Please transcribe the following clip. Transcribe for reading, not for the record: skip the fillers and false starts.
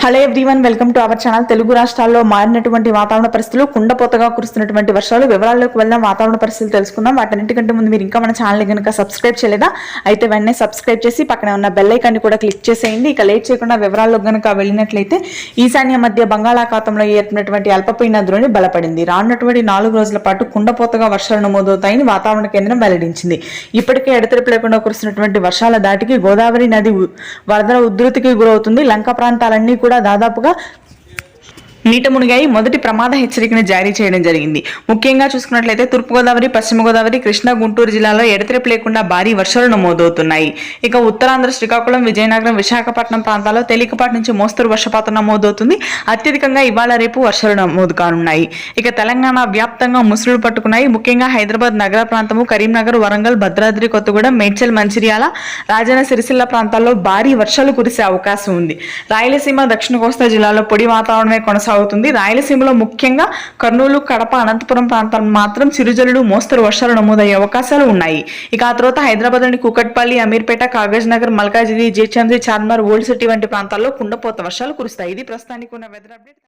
Hello everyone, welcome to our channel. Telugu రాష్ట్రాల్లో మారినటువంటి వాతావరణ పరిస్థితులు, కుండపోతగా కురుస్తున్నటువంటి వర్షాలు, వివరాల్లోకి వెళ్ళిన వాతావరణ పరిస్థితులు తెలుసుకుందాం. వాటన్నిటికంటే ముందు మీరు ఇంకా మన ఛానల్ కనుక సబ్స్క్రైబ్ చేయలేదా అయితే వెంటనే సబ్స్క్రైబ్ చేసి పక్కనే ఉన్న బెల్ ఐకాన్ కూడా క్లిక్ చేసేయండి. ఇక లేట్ చేయకుండా వివరాల్లో కనుక వెళ్ళినట్లయితే ఈశాన్య మధ్య బంగాళాఖాతంలో ఏర్పడినటువంటి అల్పపీడన ద్రోణి బలపడింది. రానున్నటువంటి 4 రోజుల పాటు కుండపోతగా వర్షాలు నమోదవుతాయని వాతావరణ కేంద్రం వెల్లడించింది. ఇప్పటికే ఎడతెరిపి లేకుండా కురుస్తున్నటువంటి వర్షాల దాటికి గోదావరి నది వరదల ఉధృతికి గురవుతుంది. లంక ప్రాంతాలన్నీ కూడా దాదాపుగా నీట మునిగాయి. మొదటి ప్రమాద హెచ్చరికను జారీ చేయడం జరిగింది. ముఖ్యంగా చూసుకున్నట్లయితే తూర్పుగోదావరి, పశ్చిమ గోదావరి, కృష్ణా, గుంటూరు జిల్లాలో ఎడతెరిపి లేకుండా భారీ వర్షాలు నమోదవుతున్నాయి. ఇక ఉత్తరాంధ్ర, శ్రీకాకుళం, విజయనగరం, విశాఖపట్నం ప్రాంతాల్లో తేలికపాటి నుంచి మోస్తరు వర్షపాతం నమోదవుతుంది. అత్యధికంగా ఇవాళ రేపు వర్షాలు నమోదు కానున్నాయి. ఇక తెలంగాణ వ్యాప్తంగా ముసురులు పట్టుకున్నాయి. ముఖ్యంగా హైదరాబాద్ నగర ప్రాంతము, కరీంనగర్, వరంగల్, భద్రాద్రి కొత్తగూడెం, మేడ్చల్, మంచిర్యాల, రాజన్న సిరిసిల్ల ప్రాంతాల్లో భారీ వర్షాలు కురిసే అవకాశం ఉంది. రాయలసీమ, దక్షిణ కోస్తా జిల్లాలో పొడి వాతావరణమే కొనసాగుతుంది. రాయలసీమలో ముఖ్యంగా కర్నూలు, కడప, అనంతపురం ప్రాంతాలు మాత్రం చిరుజల్లులు, మోస్తరు వర్షాలు నమోదయ్యే అవకాశాలు ఉన్నాయి. ఇక ఆ తర్వాత హైదరాబాద్లోని కూకట్పల్లి, అమీర్పేట, కాగజ్ నగర్, మల్కాజిగిరి, జేచంద్రి, చార్మినార్, ఓల్డ్ సిటీ వంటి ప్రాంతాల్లో కుండపోత వర్షాలు కురుస్తాయి. ఇది ప్రస్తుతానికి ఉన్న వెదర్ అప్డేట్.